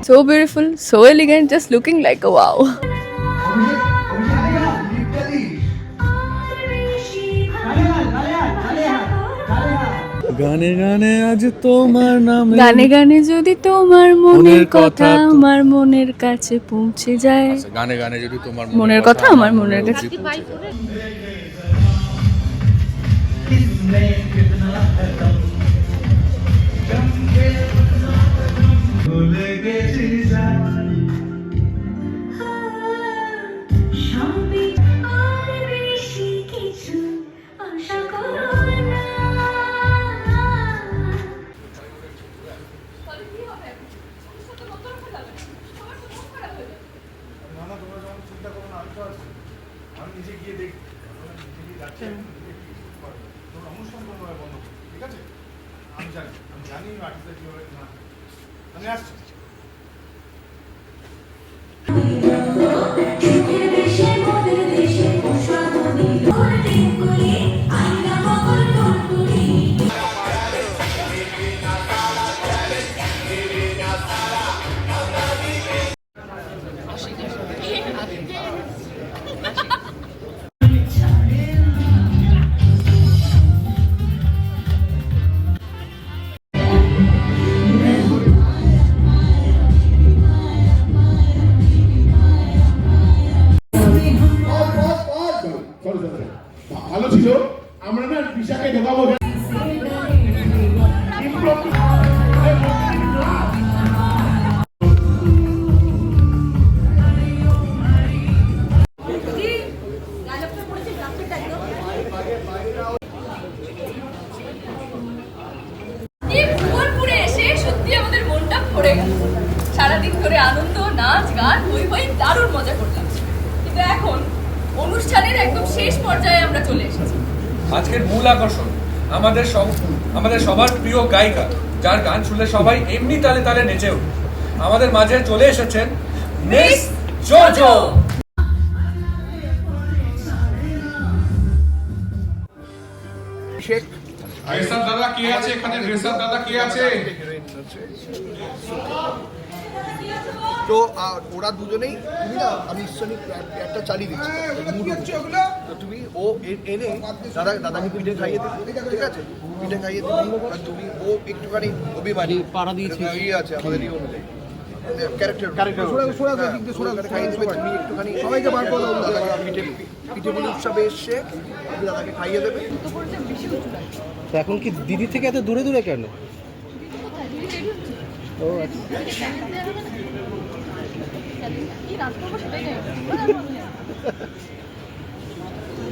so beautiful, so elegant, just looking like a wow. গানে গানে আজ তোমার নামে গানে গানে যদি তোমার মনের কথা আমার মনের কাছে পৌঁছে যায়, গানে গানে যদি তোমার মনের কথা আমার মনের কাছে ভালো ছিল। আমরা না বিশাখায় ঢোকাবো সারাদিন ধরে আনন্দ, নাচ, গান, হই হই দারুণ মজা করলাম, কিন্তু এখন অনুষ্ঠানের একদম শেষ পর্যায়ে আমরা চলে এসেছি। আজকের মূল আকর্ষণ আমাদের সবার প্রিয় গায়িকা, যার গান শুনলে সবাই এমনি তালে তালে নেচে ওঠে। আমাদের মাঝে চলে এসেছেন মিস জোজো। রেসার দাদা কে আছে এখানে? রেসার দাদা কে আছে? তো ওরা দুজনেই তুমি না, আমি একটা চালিয়ে দিচ্ছি তো তুমি ও এনে দাদাকে পিঠে খাইয়ে দেবে, ঠিক আছে? পিঠে খাইয়ে দেবে আর তুমি ও একটুখানি অভিমানী পাড়া দিয়েছি ইয়ে আছে আমাদের ইয়ে অনুযায়ী ক্যারেক্টার খাইয়ে দেবে, তুমি একটুখানি সবাইকে বার করে পিঠে পুলি উৎসবে এসছে, তুমি দাদাকে খাইয়ে দেবে। এখন কি দিদি থেকে এত দূরে দূরে কেন? ও আচ্ছা,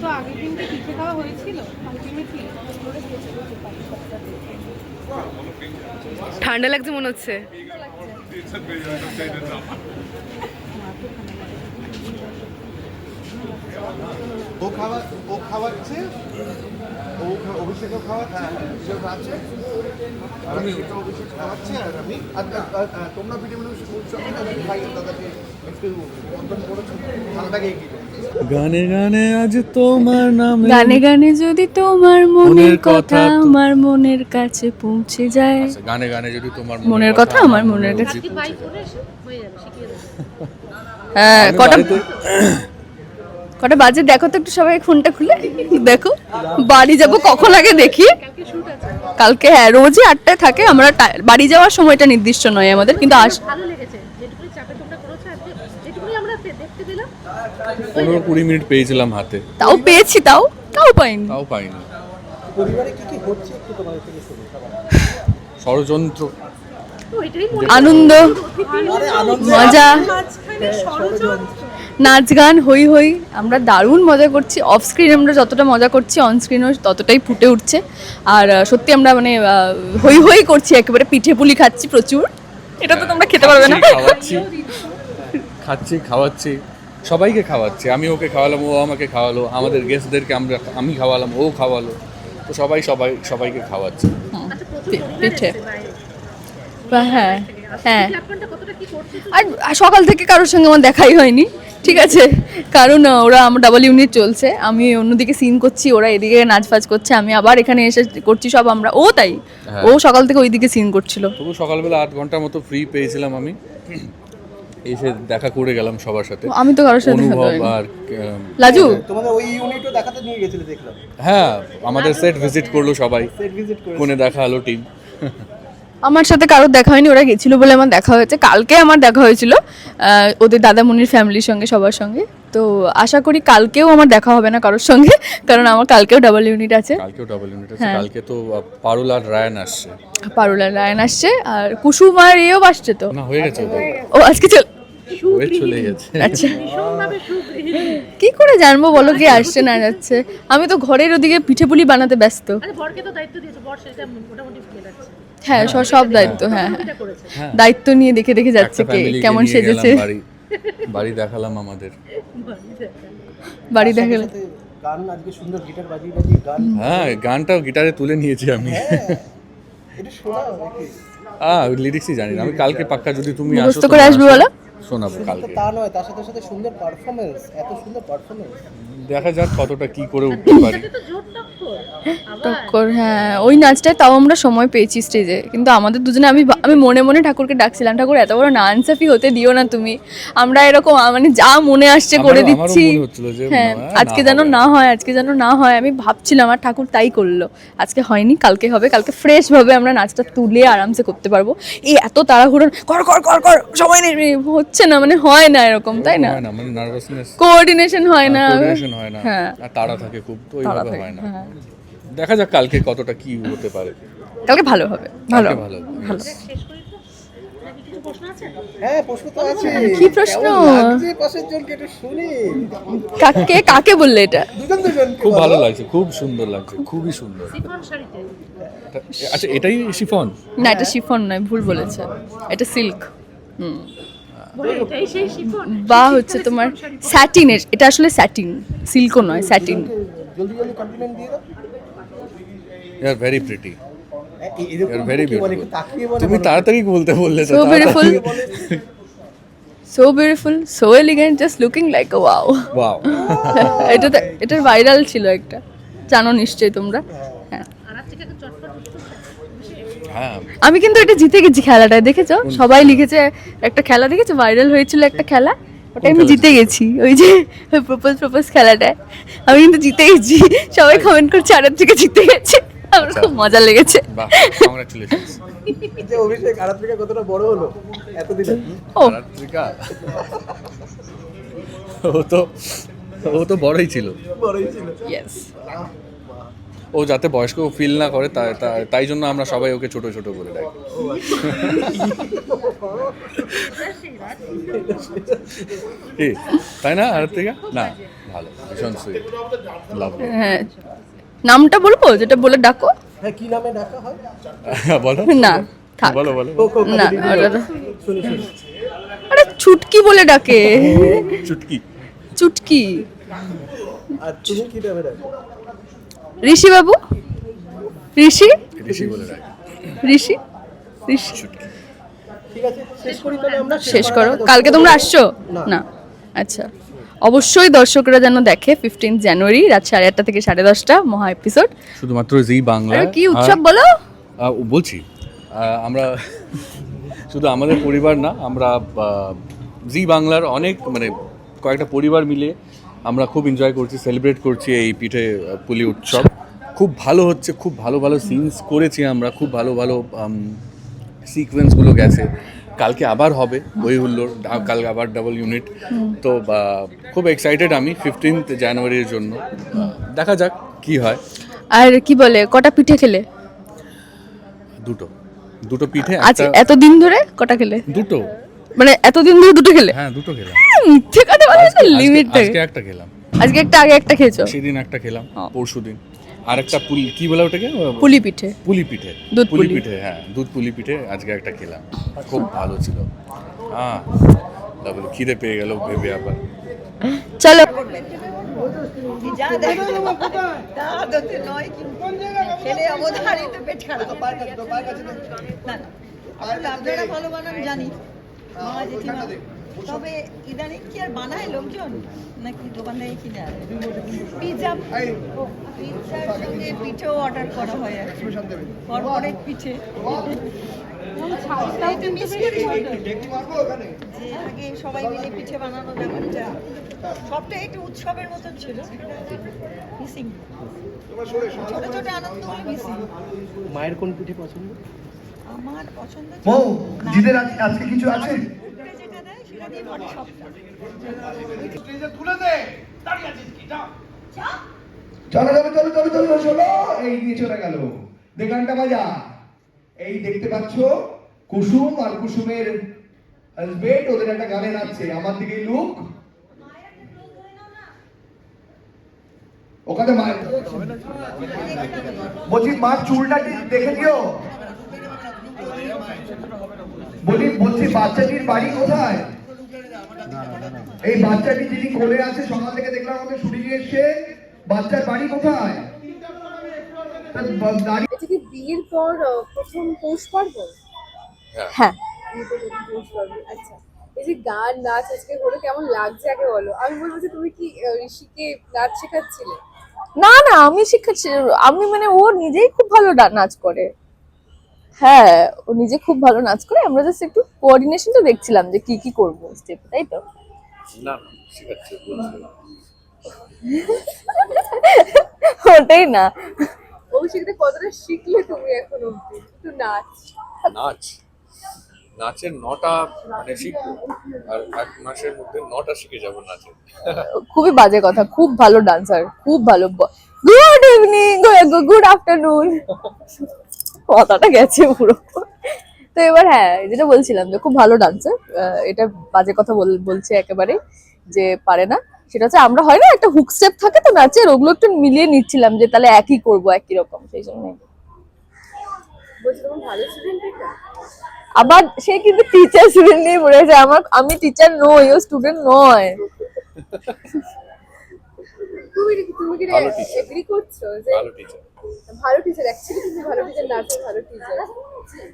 তো আগের দিনকে পিঠে খাওয়া হয়েছিল আলটিমেটলি। ঠান্ডা লাগছে মনে হচ্ছে। ও খাওয়াচ্ছে, ও অভিষেকও খাওয়াচ্ছে, সেও খাওয়াচ্ছে, অভিষেক খাওয়াচ্ছে আর আমি তোমরা পিঠে পুলি উৎসবে খাইয়ে দাদাকে একটু বন্ধন করেছো, ভালোটাকে এগিয়ে গানে গানে আজ তোমার নামে গানে গানে যদি তোমার মনের কথা আমার মনের কাছে পৌঁছে যায়, গানে গানে যদি তোমার মনের কথা আমার মনের কাছে। হ্যাঁ, কটা বাজে দেখো তো একটু, সবাই ফোনটা খুলে দেখো। বাড়ি যাব কখন আগে দেখি। কালকে হ্যাঁ রোজই 8টায় থাকে, আমরা বাড়ি যাওয়ার সময়টা নির্দিষ্ট নয় আমাদের, কিন্তু ভালো লেগেছে যেটুকুনি চাপে তোমরা করেছো আজকে, যেটুকুনি আমরা দেখতে পেলাম। 15-20 মিনিট পেয়েছিলাম হাতে, তাও পেয়েছি, তাও পাইনি। পরিবারে কি কি হচ্ছে একটু তোমাদের থেকে শুনি। ষড়যন্ত্র, আনন্দ, মজা, নাচ গান, হই হই, আমরা দারুণ মজা করছি। অফ স্ক্রিন আমরা যতটা মজা করছি অন স্ক্রিনও ততটাই ফুটে উঠছে। আর সত্যি আমরা মানে হই হই করছি, একেবারে পিঠে পুলি খাচ্ছি প্রচুর। এটা তো তোমরা খেতে পারবে না। খাওয়াচ্ছি সবাইকে খাওয়াচ্ছি। আমি ওকে খাওয়ালাম, ও আমাকে খাওয়ালো, আমাদের গেস্টদেরকে আমি খাওয়ালাম, ও খাওয়ালো। তো সবাইকে খাওয়াচ্ছে পিঠে। হ্যাঁ হ্যাঁ, আর সকাল থেকে কারোর সঙ্গে আমার দেখাই হয়নি, ঠিক আছে, কারণ ওরা আমার ডাবল ইউনিট চলছে, আমি অন্যদিকে সিন করছি, ওরা এদিকে নাচ ফাচ করছে, আমি আবার এখানে এসে করছি সব আমরা। ও তাই, ও সকাল থেকে ওইদিকে সিন করছিল। তবু সকালবেলা 8 ঘন্টার মতো ফ্রি পেয়েছিলাম আমি, এসে দেখা করে গেলাম সবার সাথে। আমি তো কারোর সাথে দেখা অনুভব হয়নি। আর লাজু তোমাদের ওই ইউনিটও দেখাতে নিয়ে গেছিলে দেখলাম। হ্যাঁ, আমাদের সেট ভিজিট করলো সবাই, কোনে দেখা হলো টিম। আমার সাথে কারোর দেখা হয়নি, ওরা গেছিল বলে আমার দেখা হয়েছে। কালকে আমার দেখা হয়েছিল ওদের দাদামণির ফ্যামিলির সঙ্গে, সবার সঙ্গে। তো আশা করি কালকেও আমার দেখা হবে না কারোর সঙ্গে, কারণ আমার কালকেও ডাবল ইউনিট আছে। কালকেও ডাবল ইউনিট আছে, কালকে তো পারুল আর রায়ান আসছে। পারুল আর রায়ান আসছে, আর কুসুম আর এও আসছে তো। না, হয়ে গেছে ওদের, ও আজকে চল, হয়ে চলে গেছে। আচ্ছা ভীষণভাবে সুগৃহিণী। কি করে জানবো বলো কে আসছে না যাচ্ছে? আমি তো ঘরের ওদিকে পিঠে পুলি বানাতে ব্যস্ত। আরে বরকে তো দায়িত্ব দিয়েছে, বর সেটা মোটামুটি ফেলে যাচ্ছে। হ্যাঁ, সব দায়িত্ব, হ্যাঁ হ্যাঁ, এটা করেছে। দায়িত্ব নিয়ে দেখে দেখে যাচ্ছে একটা কে family কে কেমন নিয়ে গেলাম সেজেছে। বাড়ি দেখালাম আমাদের। বাড়ি দেখালে সাথে গান আজকে সুন্দর গিটার বাজিয়ে বাজিয়ে গান। হ্যাঁ, গানটাও গিটারে তুলে নিয়েছি আমি। এটা শোনা নাকি? লিরিক্সই জানি না আমি। কালকে পাক্কা যদি তুমি আসো, মুখস্থ করে আসবে বলো। শোনাবো কালকে। তা নয়, তার সাথে সাথে সুন্দর পারফরমেন্স, এত সুন্দর পারফরমেন্স। দেখা যাক কতটা কি করে উঠতে পারি। এটা তো জোর টক্কর। আবার টক্কর, হ্যাঁ, ওই নাচটায় তাও আমরা সময় পেয়েছি স্টেজে, কিন্তু আমাদের দুজনে আমি মনে মনে ঠাকুরকে ডাকছিলাম, ঠাকুর এত বড় নানসাফি হতে দিও না তুমি, আমরা এরকম মানে যা মনে আসছে করে আমারও দিচ্ছি। মনে হচ্ছিল যে হ্যাঁ, না, আজকে না যেন হবে না হয়, আজকে যেন না হয়, আমি ভাবছিলাম, আর ঠাকুর তাই করলো। আজকে হয়নি, কালকে হবে, কালকে ফ্রেশ ভাবে আমরা নাচটা তুলে আরামসে করতে পারবো। এই এত তাড়াহুড়ো কর কর কর কর সময় নেই, হচ্ছে না, মানে হয় না এরকম, তাই না? হয় না, মানে নার্ভাসনেস, কোঅর্ডিনেশন হয় না। কোঅর্ডিনেশন হয় না, হ্যাঁ, আর তাড়া থাকে খুব, তো তাড়া ওইভাবে থাকে, হয় না। হ্যাঁ। দেখা যাক কালকে কতটা কি হতে পারে। কালকে ভালো হবে, ভালো কালকে ভালো ভালো। শেষ করি তো? নাকি কিছু প্রশ্ন আছে? হ্যাঁ, প্রশ্ন তো আছে। কি প্রশ্ন? কেমন লাগছে পাশের জনকে একটু শুনি। কাকে বললে এটা? দুজন খুব ভালো লাগছে, খুব সুন্দর লাগছে, খুবই সুন্দর। সিফন শাড়িতে। আচ্ছা, এটাই শিফন? না, এটা শিফন নয়, ভুল বলেছে, এটা সিল্ক। বলে এটাই সেই শিফন। বা হচ্ছে তোমার স্যাটিনের, এটা আসলে স্যাটিন, সিল্কও নয়, স্যাটিন। জলদি জলদি কমপ্লিমেন্ট দিয়ে দাও। ইউ আর ভেরি প্রিটি, এরকম ইউ আর ভেরি কি বলে, বিউটিফুল। একটু তাকিয়ে বলে তুমি মনে তাড়াতাড়ি বলতে বললে তো, So beautiful, তাড়াতাড়ি। so beautiful, so elegant, just looking like a wow. Wow, এটার ভাইরাল ছিল একটা, জানো নিশ্চয়ই তোমরা। হ্যাঁ, আর আজকে একটা চটপট উত্তর চাই। হ্যাঁ, আমি কিন্তু এটা জিতে গেছি খেলাটায়, দেখেছো? সবাই লিখেছে একটা খেলা, দেখেছো ভাইরাল হয়েছিল একটা খেলা, ওটা আমি খেলা জিতে গেছি, ওই যে প্রপোজ খেলাটায় আমি কিন্তু জিতে গেছি। সবাই কমেন্ট করছে আরেক থেকে জিতে গেছে, আমার খুব মজা লেগেছে। বাহ, কংগ্রাচুলেশনস। যে অভিষেক আরাত্রিকা কতটা বড় হলো এতদিনে। ও রাত্রিকা, ও তো বড়ই ছিল। বড়ই ছিল। ইয়েস, ও যাতে বয়স্ক ফিল না করে, তাই জন্য আমরা সবাই ওকে ছোট ছোট করে ডাকি। কি তাই না রাত্রিকা? না, ভালো, ভীষণ সুইট, লাভলি। হ্যাঁ, নামটা বলবো যেটা বলে ডাকো? হ্যাঁ, কি নামে ডাকা হয়? বলো না, থাক। বলো বলো। না, ওটা শুনি শুনি। আরে ছুটকি বলে ডাকে, চুটকি, চুটকি। আর তুমি কি নামে ডাকো? ঋষি বাবু, ঋষি, ঋষি বলে ডাকি। ঋষি, ঋষি। চুটকি। ঠিক আছে, শেষ করি তাহলে আমরা। শেষ করো। কালকে তোমরা আসছো না? আচ্ছা, অবশ্যই দর্শকরা যেন দেখে 15 জানুয়ারি রাত 8:30 থেকে 10:30 মহা এপিসোড। শুধুমাত্র জি বাংলা। আর কি উৎসব বলো? বলছি, আমরা শুধু আমাদের পরিবার না, আমরা জি বাংলার অনেক মানে কয়েকটা পরিবার মিলে আমরা খুব এনজয় করছি, সেলিব্রেট করছি এই পিঠে পুলি উৎসব। খুব ভালো হচ্ছে, খুব ভালো ভালো সিনস করেছি আমরা, খুব ভালো ভালো সিকোয়েন্সগুলো গেছে। কালকে আবার হবে হই হুল্লোড়, কালকে আবার ডাবল ইউনিট। তো খুব এক্সাইটেড আমি 15 জানুয়ারির জন্য। দেখা যাক কি হয়। আর কি বলে, কটা পিঠে খেলে দুটো পিঠে, আজ এতদিন ধরে? কটা খেলে? দুটো, মানে এতদিন ধরে দুটো খেলে? হ্যাঁ দুটো খেলাম। মিথ্যে কথা বলে না, লিমিট থাকে। আজকে একটা খেলাম, আজকে একটা, আগে একটা খেয়েছো? সেদিন একটা খেলাম, পরশুদিন আর একটা কি বলে ওটাকে, পুলি পিঠে, পুলি পিঠে, দুধ পুলি পুলি। পিঠে, হ্যাঁ দুধ পুলি পিঠে আজকে একটা খেলাম, খুব ভালো ছিল। তারপরে খিদে পেয়ে গেল ভেবে আবার। চলো। যা দেখো তা আদতে নয়, কিন্তু খেলে অবধারিত পেট খারাপ। না না, আপনারা ভালো বানান জানি, মা জেঠিমা তবে ইদানিং কি আর বানায় লোকজন নাকি দোকান থেকে কিনে আনে পিৎজা পিৎজার সঙ্গে পিঠেও অর্ডার করা হয় আর কর্পোরেট পিঠে এটা মিস করি যে আগে সবাই মিলে পিঠে বানানো ব্যাপারটা সবটাই একটু উৎসবের মতন ছিল মিসিং ছোট ছোট আনন্দ হলে মিসিং মায়ের কোন পিঠে পছন্দ? আমার পছন্দ ও জিদের আজকে কিছু আছে যেটা দেয় সেটা দিয়ে ঘরে সবটা চলো চলো চলো চলো চলো চলো এই নিয়ে চলে গেল দেখানটা বাজা এই দেখতে পাচ্ছ কুসুম আর কুসুমের হাজবেন্ড ওদের একটা গানে নাচছে আমার দিকে লুক ওখানে মায়ের বলছি মার চুলটা দেখে দিও বলছি বাচ্চাটির বাড়ি কোথায় এই বাচ্চাটি যিনি কোলে আছে সকাল থেকে দেখলাম আমাকে শুটিং এসছে বাচ্চার বাড়ি কোথায় এটা কি বিয়ের পর প্রথম পৌষ পার্বণ? হ্যাঁ বিয়ের পর প্রথম পৌষ পার্বণ, আচ্ছা। এই যে গান নাচ আজকে হলো, কেমন লাগছে আগে বলো। আমি বলবো যে তুমি কি ঋষিকে নাচ শেখাচ্ছিলে? না না, আমি শিখাচ্ছি। আমি মানে ও নিজেই খুব ভালো নাচ করে। হ্যাঁ, ও নিজে খুব ভালো নাচ করে। আমরা জাস্ট একটু কোঅর্ডিনেশনটা দেখছিলাম যে কি কি করবো স্টেপ, তাই তো। না শিখাচ্ছে বলছে। ওটাই না। অভিষেকটা কতটা শিখলে তুমি এখন অব্দি একটু নাচ? নাচের 9টা মানে শিখবো, আর 1 মাসের মধ্যে 9টা শিখে যাবো নাচের। খুবই বাজে কথা, খুব ভালো ডান্সার, খুব ভালো। গুড ইভিনিং, গুড আফটারনুন, কথাটা গেছে পুরো। তো এবার হ্যাঁ, যেটা বলছিলাম যে খুব ভালো ডান্সার। এটা বাজে কথা বলছে একেবারে যে পারে না। সেটা হচ্ছে আমরা হয় না একটা হুক স্টেপ থাকে তো নাচের, ওগুলো একটু মিলিয়ে নিচ্ছিলাম যে তাহলে একই করবো একই রকম, সেই জন্য। বলছি তোমার ভালো স্টুডেন্ট এটা? আবার সে কিন্তু টিচার স্টুডেন্ট নিয়ে পড়েছে। আমি টিচার নই, ও স্টুডেন্ট নয়। তুমি কি ভালো teacher। এগ্রি করছো যে ভালো টিচার। ভালো টিচার? অ্যাকচুয়ালি তুমি ভালো টিচার, নাচের ভালো টিচার,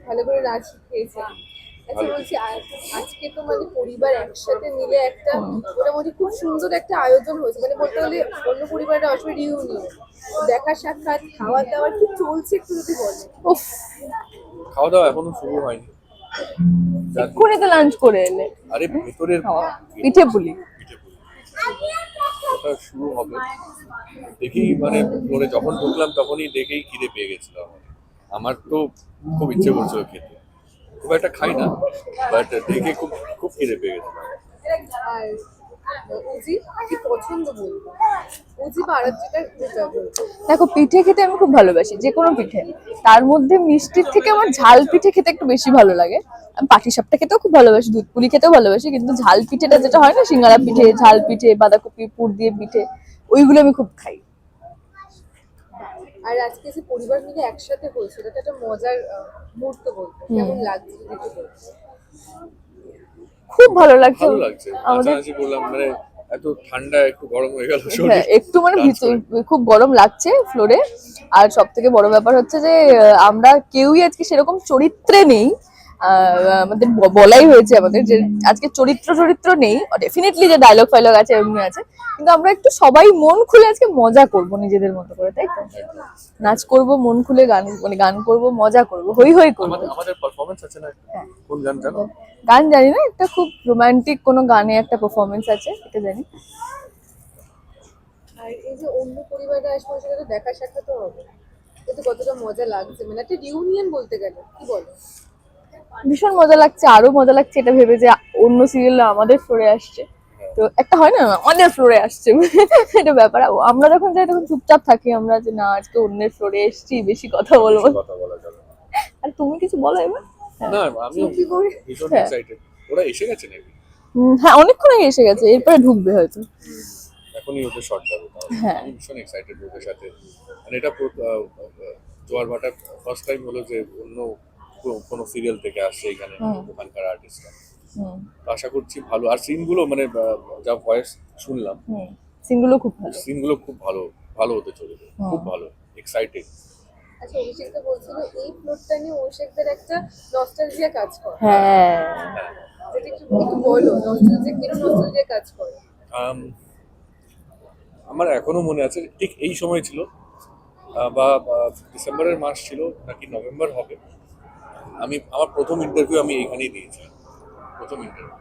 ভালো করে নাচ শিখিয়েছে। আচ্ছা বলছি, আজকে তো মানে পরিবার একসাথে মিলে একটা মোটামুটি খুব সুন্দর একটা আয়োজন হয়েছে, মানে বলতে গেলে অন্য পরিবারের আসলে রিউনিয়ন, দেখা সাক্ষাৎ, খাওয়া দাওয়া কি চলছে একটু যদি বলো। উফ, খাওয়া দাওয়া এখনো শুরু হয়নি। এক্ষুনি তো লাঞ্চ করে এলে। আরে ভিতরের পিঠে পুলি ওটা শুরু হবে। দেখি মানে ফ্লোরে যখন ঢুকলাম তখনই দেখেই খিদে পেয়ে গেছিল আমার। তো খুব ইচ্ছে করছিল খেতে, খুব একটা খাই না, বাট দেখে খুব খুব খিদে পেয়ে গেছিল। আর উজি কি পছন্দ বলবো, উজি বা আরাত্রিকা যেটা বলবো। দেখো, পিঠে খেতে আমি খুব ভালোবাসি, যে কোনো পিঠে। তার মধ্যে মিষ্টির থেকে আমার ঝাল পিঠে খেতে একটু বেশি ভালো লাগে। আমি পাটিসাপটা খেতেও খুব ভালোবাসি, দুধ পুলি খেতেও ভালোবাসি, কিন্তু ঝাল পিঠেটা যেটা হয় না, সিঙ্গারা পিঠে, ঝাল পিঠে, বাঁধাকপি পুর দিয়ে পিঠে, ওইগুলো আমি খুব খাই। আর আজকে যে পরিবার মিলে একসাথে হয়েছে, এটা একটা মজার মুহূর্ত বলবো, কেমন লাগছে যদি একটু বলতে। খুব ভালো লাগছে ভালো লাগছে, আমাদের। নাচানাচি করলাম, মানে এত ঠান্ডা একটু গরম হয়ে গেল শরীর। হ্যাঁ, একটু মানে খুব গরম লাগছে ফ্লোরে। আর সব থেকে বড় ব্যাপার হচ্ছে যে আমরা কেউই আজকে সেরকম চরিত্রে নেই। আমাদের বলাই হয়েছে আমাদের যে আজকে চরিত্র নেই। ডেফিনেটলি যে ডায়লগ ফাইলগ আছে এমনি আছে, কিন্তু আমরা একটু সবাই মন খুলে আজকে মজা করব নিজেদের মতো করে, তাই তো। নাচ করব, মন খুলে গান করব, মজা করব, হই হই করব। আমাদের পারফরম্যান্স আছে না, কোন গান জানো? গান জানি না, একটা খুব রোমান্টিক কোনো গানে একটা পারফরমেন্স আছে, এটা জানি। আর এই যে অন্য পরিবারে আসবে, সেটা তো দেখা সাক্ষাৎও হবে, এতে কতটা মজা লাগছে, মানে একটা রিউনিয়ন বলতে গেলে, কি বলো? ভীষণ মজা লাগছে, আরো মজা লাগছে এটা ভেবে যে অন্য সিরিয়াল আমাদের ফ্লোরে আসছে। তো একটা হয় না আমাদের ফ্লোরে আসছে, এটা ব্যাপার। আমরা যখন যাই তখন চুপচাপ থাকি আমরা, যে না আজকে অন্যের ফ্লোরে এসছি, বেশি কথা বলবো। কথা বলা যাবে না। আর তুমি কিছু বলো এবার। না আমি ভীষণ হ্যাঁ। এক্সাইটেড। ওরা এসে গেছে নাকি? হ্যাঁ, অনেকক্ষণ আগে এসে গেছে, এরপরে ঢুকবে হয়তো। এখনই ওদের শর্ট যাবে। হ্যাঁ। আমি ভীষণ এক্সাইটেড ওদের সাথে। মানে এটা জোয়ার ভাটা ফার্স্ট টাইম হলো যে অন্য কোনো সিরিয়াল থেকে আসছে এখানে ওখানকার আর্টিস্টরা। আশা করছি ভালো। আর সিনগুলো মানে যা ভয়েস শুনলাম, সিনগুলো খুব ভালো, সিনগুলো খুব ভালো ভালো হতে চলেছে, খুব ভালো, এক্সাইটেড। আচ্ছা, অভিষেক তো বলছিল এই ফ্লোরটা নিয়ে অভিষেকদের একটা নস্টালজিয়া কাজ করে, হ্যাঁ। যেটা একটু একটু বলো নস্টালজিয়া কিরকম নস্টালজিয়া কাজ করে। আমার এখনো মনে আছে ঠিক এই সময় ছিল বা ডিসেম্বরের মাস ছিল নাকি নভেম্বর হবে, আমার প্রথম ইন্টারভিউ আমি এখানেই দিয়েছিলাম, প্রথম ইন্টারভিউ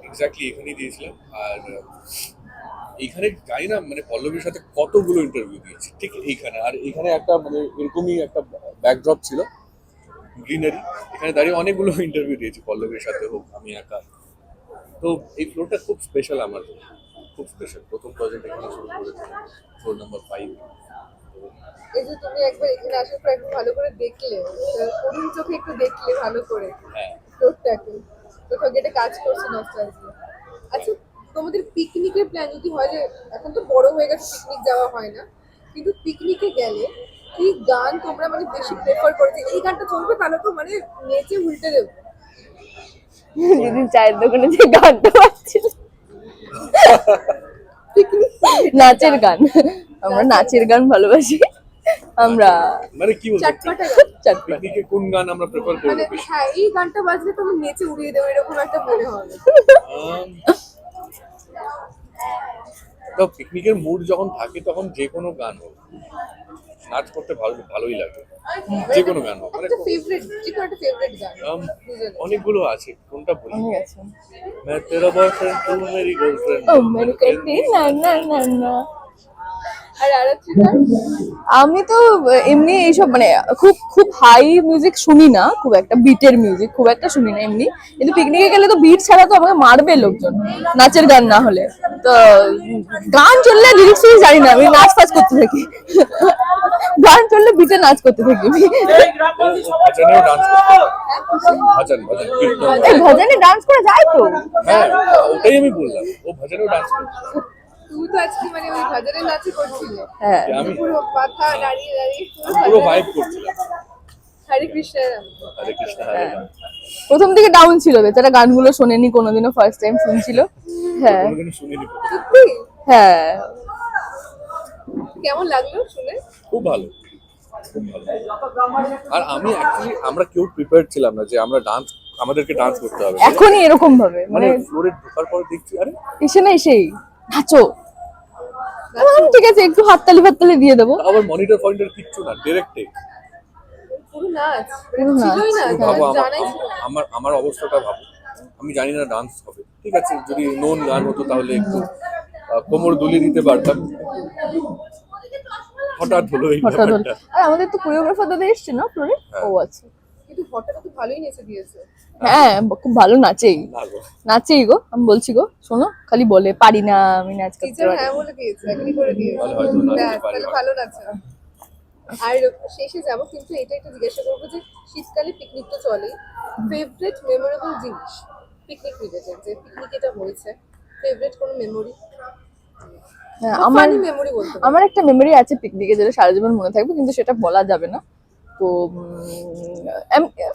এক্স্যাক্টলি এখানেই দিয়েছিলাম। আর এইখানে জানি না মানে পল্লবীর সাথে কতগুলো ইন্টারভিউ দিয়েছি ঠিক এইখানে। আর এখানে একটা মানে এরকমই একটা ব্যাকড্রপ ছিল, গ্রিনারি, এখানে দাঁড়িয়ে অনেকগুলো ইন্টারভিউ দিয়েছি পল্লবীর সাথে হোক আমি একা। তো এই ফ্লোরটা খুব স্পেশাল আমার জন্য, খুব স্পেশাল। প্রথম প্রজেক্ট এখানে শুরু করেছিলাম, ফ্লোর নাম্বার 5। এই যে তুমি একবার এখানে আসার পর একটু ভালো করে দেখলে, করুণ চোখে একটু দেখলে ভালো করে হ্যাঁ, ফ্লোরটাকে, কোথাও গেটে কাজ করছে নস্টালজিয়া। আচ্ছা তোমাদের পিকনিকের প্ল্যান যদি হয়, যে এখন তো বড় হয়ে গেছে পিকনিক যাওয়া হয় না, কিন্তু পিকনিকে গেলে কি গান তোমরা মানে বেশি প্রেফার করছো? এই গানটা চলবে তাহলে তো মানে নেচে উল্টে দেবো। যেদিন চায়ের দোকানে যে গানটা বাজছিল, নাচের গান, আমরা নাচের গান ভালোবাসি আমরা। মানে কি বলবো, চাটপাটা গান, চাটপাটা। পিকনিকে কোন গান আমরা প্রেফার করবো মানে বেশি? হ্যাঁ এই গানটা বাজলে তো আমি নেচে উড়িয়ে দেবো এরকম একটা মনে হবে। তো পিকনিকের মুড যখন থাকে তখন যে কোনো গান হোক, নাচ করতে ভালোই লাগে, যে কোনো গান হোক। মানে একটা ফেভারিট, যে কোনো একটা ফেভারিট গান দুজনের। অনেকগুলো আছে, কোনটা বলি? ঠিক আছে। मैं तेरा बॉयफ्रेंड तू मेरी गर्लफ्रेंड। ও মেরে কাটে না না না না। আর আরাত্রিকার আমি তো এমনি এইসব মানে খুব খুব হাই মিউজিক শুনি না, খুব একটা বিটের মিউজিক খুব একটা শুনি না এমনি। কিন্তু পিকনিকে গেলে তো বিট ছাড়া তো আমাকে মারবে লোকজন, নাচের গান না হলে। তো গান চললে লিরিক্স জানি না, আমি নাচ ফাচ করতে থাকি। গান চললে বিটে নাচ করতে থাকি আমি। ভজনেও ডান্স করতে হয়। ভজন কীর্তন। এই ভজনে ডান্স করা যায় তো? হ্যাঁ, ওটাই আমি বললাম, ও ভজনেও ডান্স করতে। তুই তো আজকে মানে ওই ভজনের নাচে করছিলে, হ্যাঁ, আমি পুরো মাথা দাঁড়িয়ে দাঁড়িয়ে পুরো ভাইব করছিলাম। হরে কৃষ্ণের নাম। হরে কৃষ্ণ হরে রাম। প্রথম দিকে ডাউন ছিল, বেচারা গানগুলো শোনেনি কোনোদিনও, ফার্স্ট টাইম শুনছিল। হ্যাঁ কোনোদিনও শুনিনি। সত্যি হ্যাঁ, কেমন লাগলো শুনে? খুব ভালো, খুব ভালো। আর আমি অ্যাকচুয়ালি আমরা কেউ প্রিপেয়ার ছিলাম না যে আমাদেরকে ডান্স করতে হবে। এখনই এরকম ভাবে মানে মানে ফ্লোরে ঢোকার পর দেখছি আরে এসে না এসেই নাচো, ঠিক আছে একটু হাততালি দিয়ে দেবো। আবার মনিটর কিচ্ছু না, ডাইরেক্ট টেক। পুরো নাচ পুরো নাচ। ছিলই না, ভাবো জানাই ছিল না। আমার অবস্থাটা ভাবো, আমি জানি না ডান্স হবে, ঠিক আছে যদি নোন গান হতো তাহলে একটু কোমর দুলিয়ে দিতে পারতাম, হঠাৎ হলো এই হঠাৎ হলো। ব্যাপারটা। আর আমাদের তো কোরিওগ্রাফার দাদা এসছে না ফ্লোরে? হ্যাঁ। ও আচ্ছা, কিন্তু হঠাৎ তো ভালোই নেচে দিয়েছে। হ্যাঁ খুব ভালো নাচেই, না গো, নাচেই গো। আমি বলছি গো শোনো, খালি বলে পারি না আমি নাচ করতে টিচার পারি হ্যাঁ না। বলে দিয়েছে, এগ্রি করে দিয়েছে। ভালো হয়তো নাচতে ব্যাস, পারে তাহলে না। ভালো নাচে। আর শেষে যাব, কিন্তু এটা একটু জিজ্ঞাসা করবো যে শীতকালে পিকনিক তো চলেই, ফেভারিট মেমোরেবল জিনিস পিকনিক রিলেটেড, যে পিকনিক এটা হয়েছে ফেভারিট কোনো মেমোরি, হ্যাঁ, আমার ফানি মেমোরি বলতে পারো। আমার একটা মেমোরি আছে পিকনিকে, যেটা সারা জীবন মনে থাকবে, কিন্তু সেটা বলা যাবে না। তো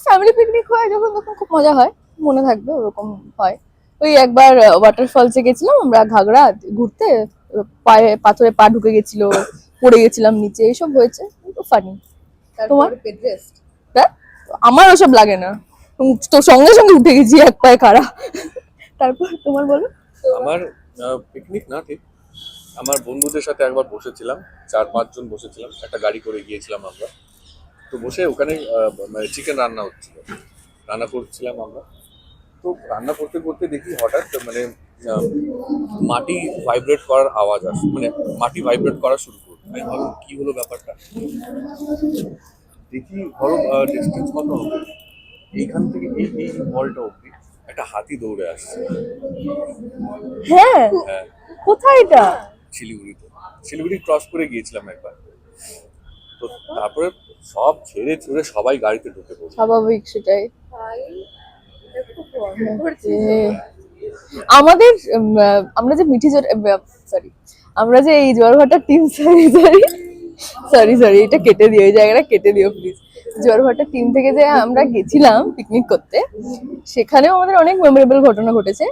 ফ্যামিলি পিকনিক হয় যখন, তখন খুব মজা হয়, মনে থাকবে ওরকম হয়। ওই একবার ওয়াটারফলসে গেছিলাম আমরা ঘাগড়া ঘুরতে, পায়ে পাথরে পা ঢুকে গেছিল, পড়ে গেছিলাম নিচে, এইসব হয়েছে, ফানি। তোমার? তারপর বেড রেস্ট। আমার ওসব লাগে না, তো সঙ্গে সঙ্গে উঠে গেছি এক পায়ে খাড়া। তারপর তোমার বলো। আমার পিকনিক না ঠিক, আমার বন্ধুদের সাথে একবার বসেছিলাম, 4-5 জন বসেছিলাম, একটা গাড়ি করে গিয়েছিলাম আমরা। তো বসে ওখানে চিকেন রান্না করছিলাম আমরা। তো রান্না করতে করতে দেখি হঠাৎ মানে মাটি ভাইব্রেট করার আওয়াজ আসে, মানে মাটি ভাইব্রেট করা শুরু করলো। আমি ভাবলাম কি হলো ব্যাপারটা, দেখি ধরো ডিস্টেন্স কত হবে, এইখান থেকে এই বলটা অব্দি একটা হাতি দৌড়ে আসছে। হ্যাঁ, হ্যাঁ, কোথায় এটা? শিলিগুড়ি ক্রস করে গিয়েছিলাম একবার। তো তারপরে সব ছেড়ে ছুড়ে সবাই গাড়িতে ঢুকে পড়লো। স্বাভাবিক, সেটাই। ভাই এটা খুব ভয়ঙ্কর এ, ছিল। আমাদের আমরা যে সরি, আমরা যে এই জোয়ারভাটার টিম, সরি এটা কেটে দিও, এই জায়গাটা কেটে দিও প্লিজ। জোয়ারভাটার টিম থেকে যে আমরা গেছিলাম পিকনিক করতে, সেখানেও আমাদের অনেক মেমোরেবল ঘটনা ঘটেছে।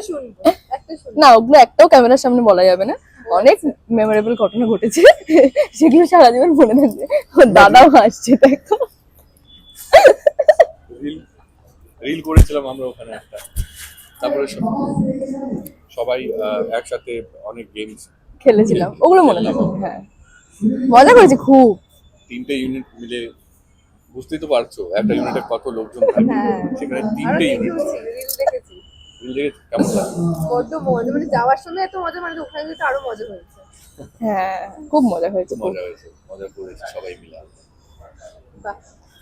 শুনবো একটা শুনবো। না, ওগুলো একটাও ক্যামেরার সামনে বলা যাবে না। অনেক মেমোরেবল ঘটনা ঘটেছে, সেগুলো সারা জীবন মনে থাকবে। ওর দাদাও হাসছে, দেখো। রিল করেছিলাম আমরা ওখানে একটা। তারপরে সবাই একসাথে অনেক গেমস খেলেছিলাম, ওগুলো মনে থাকে। হ্যাঁ, মজা করেছি খুব। 3টে ইউনিট মিলে, বুঝতেই তো পারছো একটা ইউনিটে কত লোকজন থাকে, সেখানে 3টে ইউনিট। রিল দেখেছি, রিল দেখে কেমন লাগে? বড্ড মজা, মানে যাওয়ার সময় এত মজা, মানে ওখানে যেতে আরো মজা হয়েছে। হ্যাঁ, খুব মজা হয়েছে। মজা হয়েছে, মজা করেছি সবাই মিলে। বাহ।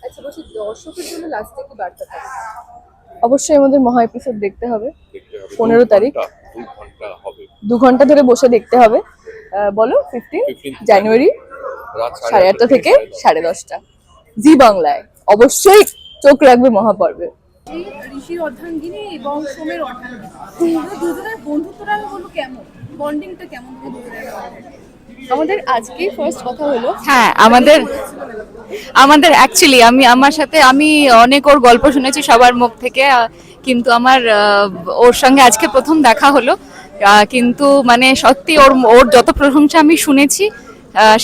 আচ্ছা বলছি, দর্শকের জন্য লাস্টে কি বার্তা থাকে? অবশ্যই আমাদের মহা এপিসোড দেখতে হবে। দেখতে হবে 15 তারিখ 2 ঘন্টা হবে, 2 ঘন্টা ধরে বসে দেখতে হবে। বলো 15 জানুয়ারি রাত 8:30 থেকে 10:30 জি বাংলায়। অবশ্যই চোখ রাখবে মহাপর্বে। ঋষির অর্ধাঙ্গিনী এবং সোমের অর্ধাঙ্গিনী, দুজনের বন্ধুত্বটা বলবো কেমন, বন্ডিংটা কেমন দুজনের? আমাদের আজকেই ফার্স্ট কথা হলো। হ্যাঁ, আমাদের অ্যাকচুয়ালি আমার সাথে আমি অনেক ওর গল্প শুনেছি সবার মুখ থেকে, কিন্তু আমার ওর সঙ্গে আজকে প্রথম দেখা হলো। কিন্তু মানে সত্যি ওর যত প্রশংসা আমি শুনেছি,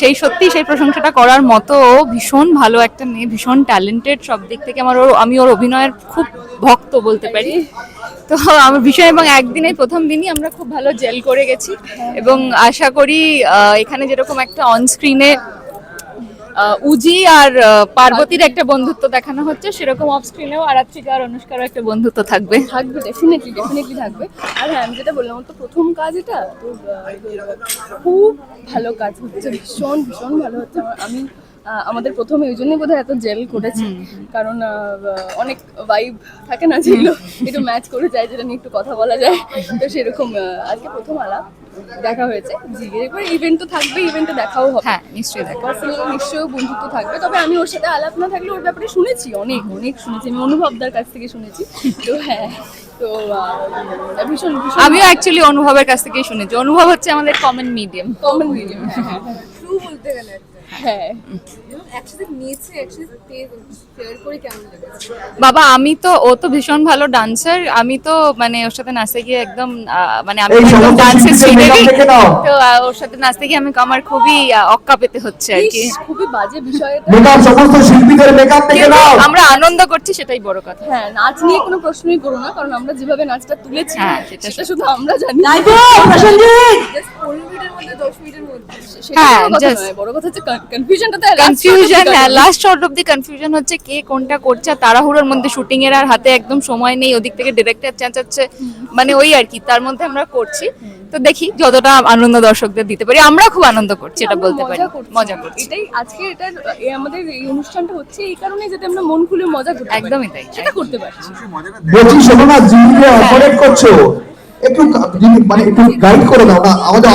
সেই প্রশংসাটা করার মতো। ও ভীষণ ভালো একটা মেয়ে, ভীষণ ট্যালেন্টেড সব দিক থেকে। আমি ওর অভিনয়ের খুব ভক্ত বলতে পারি। তো আমার ভীষণ, এবং একদিনে প্রথম দিনই আমরা খুব ভালো জেল করে গেছি, এবং আশা করি এখানে যেরকম একটা অন স্ক্রিনে উজি আর পার্বতীর একটা বন্ধুত্ব দেখানো হচ্ছে, সেরকম অফ স্ক্রিনেও আরাত্রিকা আর অনুষ্কারও একটা বন্ধুত্ব থাকবে। ডেফিনেটলি থাকবে। আর হ্যাঁ, আমি যেটা বললাম, তো প্রথম কাজ এটা তো খুব ভালো কাজ হচ্ছে, ভীষণ ভীষণ ভালো হচ্ছে। আমাদের প্রথমে ওই জন্যই বোধহয় এত জেল করেছি, কারণ অনেক ভাইব থাকে না যেগুলো একটু ম্যাচ করে যায়, যেটা নিয়ে একটু কথা বলা যায়। তো সেরকম আজকে প্রথম আলাপ দেখা হয়েছে। এরপরে ইভেন্ট তো থাকবে, ইভেন্টে দেখাও হবে। হ্যাঁ, নিশ্চয়ই দেখা। পার্সোনালি নিশ্চয়ই বন্ধুত্ব থাকবে। তবে আমি ওর সাথে আলাপ না থাকলে ওর ব্যাপারে শুনেছি, অনেক অনেক শুনেছি। আমি অনুভবদার কাছ থেকে শুনেছি। তো হ্যাঁ, তো ভীষণ ভীষণ আমিও অ্যাকচুয়ালি অনুভবের কাছ থেকেই শুনেছি। অনুভব হচ্ছে আমাদের কমন মিডিয়াম। ট্রু বলতে গেলে একটা। হ্যাঁ, এবং একসাথে নিচে একসাথে শেয়ার করে কেমন লেগেছে? বাবা, ও তো ভীষণ ভালো ডান্সার। আমি তো মানে ওর সাথে নাচতে গিয়ে একদম মানে আমি একদম ডান্সের শ্রীদেবী। তো ওর সাথে নাচতে গিয়ে আমার খুবই অক্কা পেতে হচ্ছে আর কি। খুবই বাজে বিষয় এটা। মেকআপ, সমস্ত শিল্পীদের মেকআপ দেখে কিন্তু নাও। আমরা আনন্দ করছি, সেটাই বড় কথা। হ্যাঁ, নাচ নিয়ে কোনো প্রশ্নই করো না, কারণ আমরা যেভাবে নাচটা তুলেছি, হ্যাঁ, সেটা শুধু আমরা জানি। জাস্ট 15 মিনিটের মধ্যে 10 মিনিটের মধ্যে সেটা হ্যাঁ, বড় কথা just- নয়, বড় কথা হচ্ছে কনফিউশনটা। কনফিউশন, হ্যাঁ, last short of the confusion হচ্ছে কে কোনটা করছে। আর তাড়াহুড়োর মধ্যে শুটিং এর আর হাতে একদম সময় নেই, ওদিক থেকে ডিরেক্টর চেঁচাচ্ছে, মানে ওই আর কি, তার মধ্যে আমরা করছি। তো দেখি যতটা আনন্দ দর্শকদের দিতে পারি। আমরা খুব আনন্দ করছি, এটা বলতে পারি, মজা করছি। এটাই আজকে আমাদের এই অনুষ্ঠানটা হচ্ছে এই কারণে, যাতে আমরা মন খুলে মজা করতে পারি। একদমই তাই। সেটা করতে পারছি। বলছি শোনো না, জিমিকে অপারেট করছো, একটু মানে একটু গাইড করে দাও না আমাদের।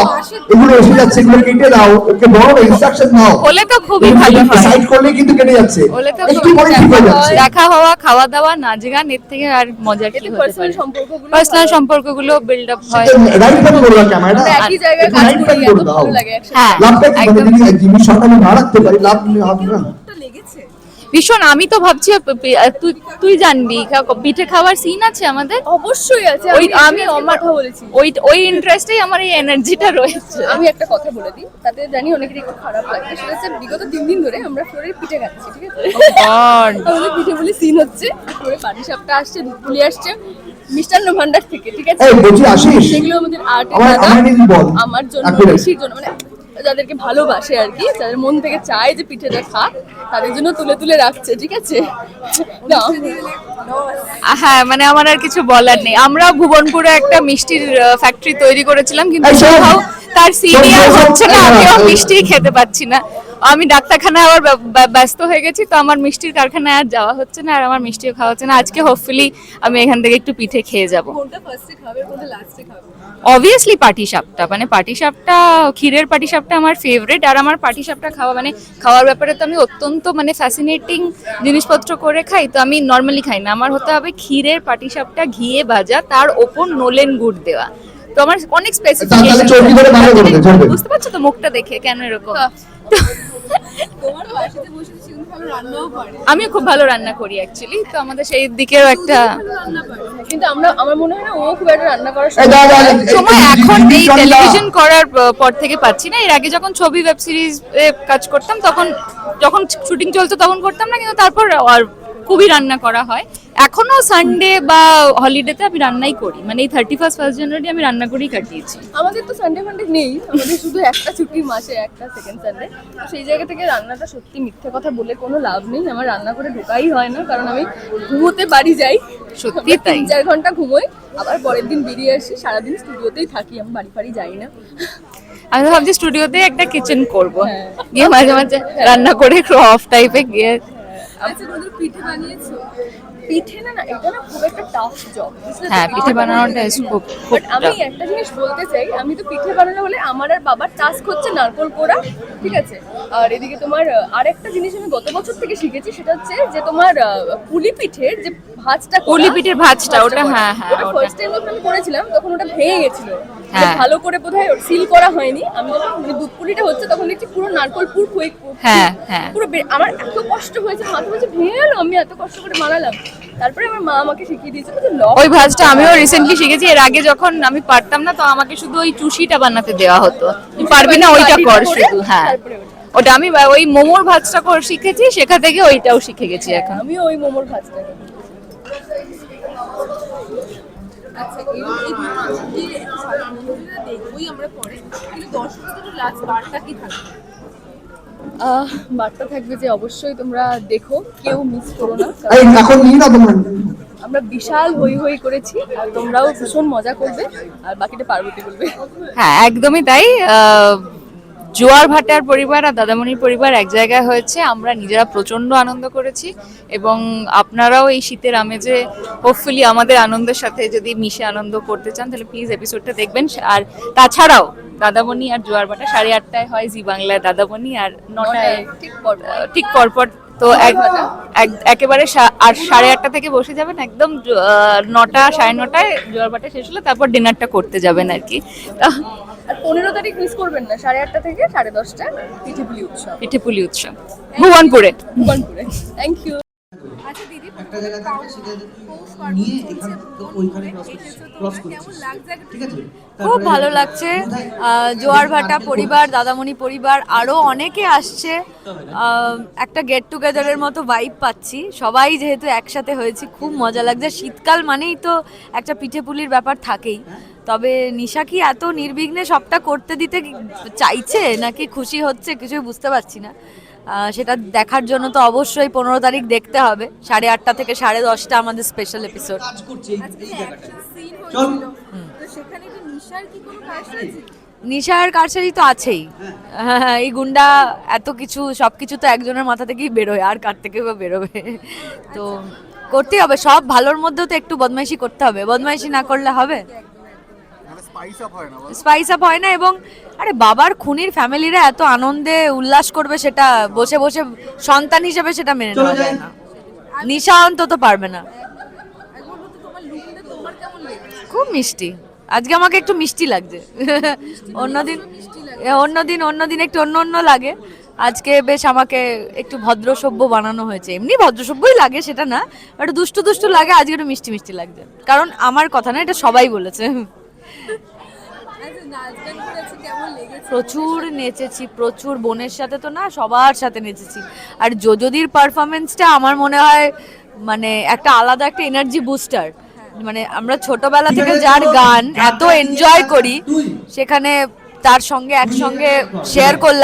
এগুলো এসে যাচ্ছে, এগুলো কেটে দাও, ওকে বড় ইনস্ট্রাকশন দাও। হলে তো খুবই ভালো হয়। সাইড করলে কিন্তু কেটে যাচ্ছে, হলে তো একটু পরে ঠিক হয়ে যাচ্ছে। দেখা হওয়া, খাওয়া দাওয়া, নাচ গান, এর থেকে আর মজার কি হতে পার্সোনাল পারে। সম্পর্কগুলো পার্সোনাল সম্পর্কগুলো বিল্ড আপ হয়। রাইট প্যান করো না ক্যামেরাটা, আমরা একই জায়গায় কাজ রাইট করি, প্যান এত করে দাও। ভালো লাগে একসাথে। হ্যাঁ, লাভটা কি, মানে একদম। যদি জিমি শট আমি না রাখতে পারি, লাভ হবে না। লেগেছে। ভীষণ। আমি তো ভাবছি তুই জানবি পিঠে খাওয়ার সিন আছে আমাদের। অবশ্যই আছে। আমি কথা বলেছি, ওই ইন্টারেস্টেই আমার এই এনার্জিটা রয়েছে। আমি একটা কথা বলে দিই, তাতে জানি অনেকের একটু খারাপ লাগে। সেটা হচ্ছে বিগত 3 দিন ধরে আমরা ফ্লোরের পিঠে খাচ্ছি, ঠিক আছে? আমাদের পিঠে বলে সিন হচ্ছে, ফ্লোরে পাটিসাপটা আসছে, দুধপুলি আসছে মিষ্টান্ন ভান্ডার থেকে, ঠিক আছে? এই বলছি আসিস, সেগুলো আমাদের আর্টের আমার দাদা নিজে বল আমার জন্য, accurate। ঋষির জন্য, মানে যাদেরকে ভালোবাসে আর কি, যাদের মন থেকে চায় যে পিঠেটা খা, তাদের জন্য তুলে তুলে রাখছে, ঠিক আছে? না, হ্যাঁ, মানে আমার আর কিছু বলার নেই। আমরা ভুবনপুরে একটা মিষ্টির ফ্যাক্টরি তৈরি করেছিলাম, কিন্তু এই শোন, কোথাও তার সিনিয়র হচ্ছে না, আমিও মিষ্টি খেতে পাচ্ছি না। আমি ডাক্তারখানায় আবার ব্যস্ত হয়ে গেছি, তো আমার মিষ্টির কারখানায় আর যাওয়া হচ্ছে না, আর আমার মিষ্টিও খাওয়া হচ্ছে না। আজকে হোপফুলি আমি এখান থেকে একটু পিঠে খেয়ে যাব। কোনটা ফার্স্টে খাবে, কোনটা লাস্টে খাবে? অবভিয়াসলি পাটিসাপটা, মানে পাটিসাপটা, ক্ষীরের পাটিসাপটা আমার ফেভারিট। আর আমার পাটিসাপটা খাওয়ার ব্যাপারে তো আমি অত্যন্ত মানে ফ্যাসিনেটিং জিনিসপত্র করে খাই। তো আমি নর্মালি খাই না, আমার হতে হবে ক্ষীরের পাটিসাপটা, ঘিয়ে ভাজা, তার ওপর নোলেন গুড় দেওয়া। তো আমার অনেক তাহলে চর্বি ধরে ভালো করে দে, চলবে। বুঝতে পারছো তো মুখটা দেখে কেন এরকম। তোমার পাশেতে বসে সেগুলো ভালো রান্নাও পারে। আমিও খুব ভালো রান্না করি অ্যাকচুয়ালি, তো আমাদের সেই দিকেও একটা কিন্তু আমার মনে হয় না ও খুব একটা রান্না করার এই দাঁড়া, দাঁড়া, সময় এখন জিমি এই শটটা- টেলিভিশন করার পর থেকে পাচ্ছি না। এর আগে যখন ছবি ওয়েব সিরিজ কাজ করতাম, তখন যখন শুটিং চলতো তখন করতাম না, কিন্তু তারপর আর খুবই রান্না করা হয়। এখনো সানডে বা হলিডেতে আমি রান্নাই করি, মানে এই 31 জানুয়ারি আমি রান্না করেই কাটিয়েছি। আমাদের তো সানডে ফান্ডে নেই, আমাদের শুধু একটা ছুটির মাসে একটা সেকেন্ড সানডে। তো সেই জায়গা থেকে রান্নাটা সত্যি মিথ্যে কথা বলে কোনো লাভ নেই, আমার রান্না করে ঢোকাই হয় না, কারণ আমি ঘুমোতে বাড়ি যাই, সত্যি তাই। 3-4 ঘন্টা ঘুমোই, আবার পরের দিন বেরিয়ে আসি, সারাদিন স্টুডিওতেই থাকি, আমি বাড়ি ফাড়ি যাই না। আমি তো ভাবছি স্টুডিওতে একটা কিচেন করব, হ্যাঁ। গিয়ে মাঝে মাঝে রান্না করে একটু অফ টাইপে গিয়ে। আচ্ছা কোনোদিন পিঠে বানিয়েছো? পিঠে না এটা না খুব একটা টাফ জব। হ্যাঁ, পিঠে বানানোটা খুব বাট আমি একটা জিনিস বলতে চাই, আমি তো পিঠে বানানো হলে আমার আর বাবার টাস্ক হচ্ছে নারকোল কোড়া, ঠিক আছে? আর এদিকে তোমার আরেকটা জিনিস আমি গত বছর থেকে শিখেছি, সেটা হচ্ছে যে তোমার পুলি পিঠের যে ভাজটা করা, পুলি পিঠের ভাজটা, ওটা হ্যাঁ হ্যাঁ ওটা ফার্স্ট টাইম যখন আমি করেছিলাম তখন ওটা ভেঙে গেছিল, হ্যাঁ। ভালো করে বোধহয় সিল করা হয়নি। আমি যখন মানে দুধ পুলিটা হচ্ছে তখন দেখছি পুরো নারকোল পুর হয়ে হ্যাঁ, হ্যাঁ। পুরো আমার এত কষ্ট হয়েছে, মাথা বলছে ভেঙে গেল, আমি এত কষ্ট করে বানালাম। তারপরে আমার মা আমাকে শিখিয়ে দিয়েছিল যে ওই ভাজটা আমিও রিসেন্টলি শিখেছি। এর আগে যখন আমি পারতাম না, তো আমাকে শুধু ওই চুষিটা বানাতে দেওয়া হতো, তুই পারবি না ওইটা কর শুধু। হ্যাঁ, ওটা আমি ওই মোমোর ভাজটা শিখেছি, সেখান থেকে ওইটাও শিখে গেছি এখন। আমিও ওই মোমোর ভাজটা। আচ্ছা এই বন্ধুরা দেখবোই আমরা পরে, কিন্তু দর্শকদের জন্য লাস্ট বার্তা কি থাকবে? বার্তা থাকবে যে অবশ্যই তোমরা দেখো, কেউ মিস করো না, এখন নিয়ে না তোমরা আমরা বিশাল হই হই করেছি, আর তোমরাও ভীষণ মজা করবে, আর বাকিটা পার্বতী বলবে। হ্যাঁ, একদমই তাই। জোয়ার ভাটার পরিবার আর দাদামণির পরিবার এক জায়গায় হয়েছে, আমরা নিজেরা প্রচন্ড আনন্দ করেছি, এবং আপনারাও এই শীতের আমেজে হোপফুলি আমাদের আনন্দের সাথে যদি মিশে আনন্দ করতে চান, তাহলে প্লিজ এপিসোডটা দেখবেন। আর তাছাড়াও দাদামণি আর জোয়ার ভাটা 8:30টায় হয় জি বাংলায় দাদামণি, আর 9টায় ঠিক পরপর। তো একেবারে আর 8:30 থেকে বসে যাবেন, একদম 9টা 9:30টায় জোয়ার ভাটা শেষ হলে তারপর ডিনারটা করতে যাবেন আর কি। আর 15 তারিখ মিস করবেন না, 8:30 থেকে 10:30 পিঠেপুলি উৎসব, পিঠেপুলি উৎসব ভুবনপুরে। Thank you. আচ্ছা দিদি, একটা জায়গা থেকে সেটা নিয়ে এখানে তো ওইখানে ক্রস করে কেমন লাগছে? ঠিক আছে, খুব ভালো লাগছে। জোয়ার ভাটা পরিবার, দাদামণি পরিবার, আরও অনেকে আসছে। একটা গেট টুগেদারের মতো ভাইব পাচ্ছি, সবাই যেহেতু একসাথে হয়েছি, খুব মজা লাগছে। শীতকাল মানেই তো একটা পিঠেপুলির ব্যাপার থাকেই। তবে নিশা কি এত নির্বিঘ্নে সবটা করতে দিতে চাইছে নাকি খুশি হচ্ছে, কিছুই বুঝতে পারছি না। সেটা দেখার জন্য তো অবশ্যই 15 তারিখ দেখতে হবে। 8:30 থেকে 10:30 আমাদের স্পেশাল এপিসোড। নিশার কারসাজি তো আছেই। হ্যাঁ, এই গুন্ডা এত কিছু সবকিছু তো একজনের মাথা থেকেই বেরোয়, আর কার থেকে বা বেরোবে? তো করতেই হবে, সব ভালোর মধ্যেও তো একটু বদমাইশি করতে হবে, বদমাইশি না করলে হবে? স্পাইস আপ হয় না। এবং আরে বাবার খুনির ফ্যামিলিরা এত আনন্দে উল্লাস করবে, সেটা বসে বসে সন্তান হিসেবে সেটা মেনে নেওয়া যায় না। নিশা অন্তত পারবে না। খুব মিষ্টি, আজকে আমাকে একটু মিষ্টি লাগছে। অন্যদিন একটু অন্য লাগে, আজকে বেশ আমাকে একটু ভদ্রসভ্য বানানো হয়েছে। এমনি ভদ্রসভ্যই লাগে সেটা না, একটু দুষ্টু দুষ্টু লাগে, আজকে একটু মিষ্টি মিষ্টি লাগছে। কারণ আমার কথা না, এটা সবাই বলেছে। প্রচুর নেচেছি, প্রচুর, বোনের সাথে তো না, সবার সাথে নেচেছি। আর যোজদির পারফরমেন্সটা আমার মনে হয় মানে একটা আলাদা একটা এনার্জি বুস্টার। মানে আমরা ছোটবেলা থেকে যার গান এত এনজয় করি, সেখানে তার সঙ্গে একসঙ্গে শেয়ার করলাম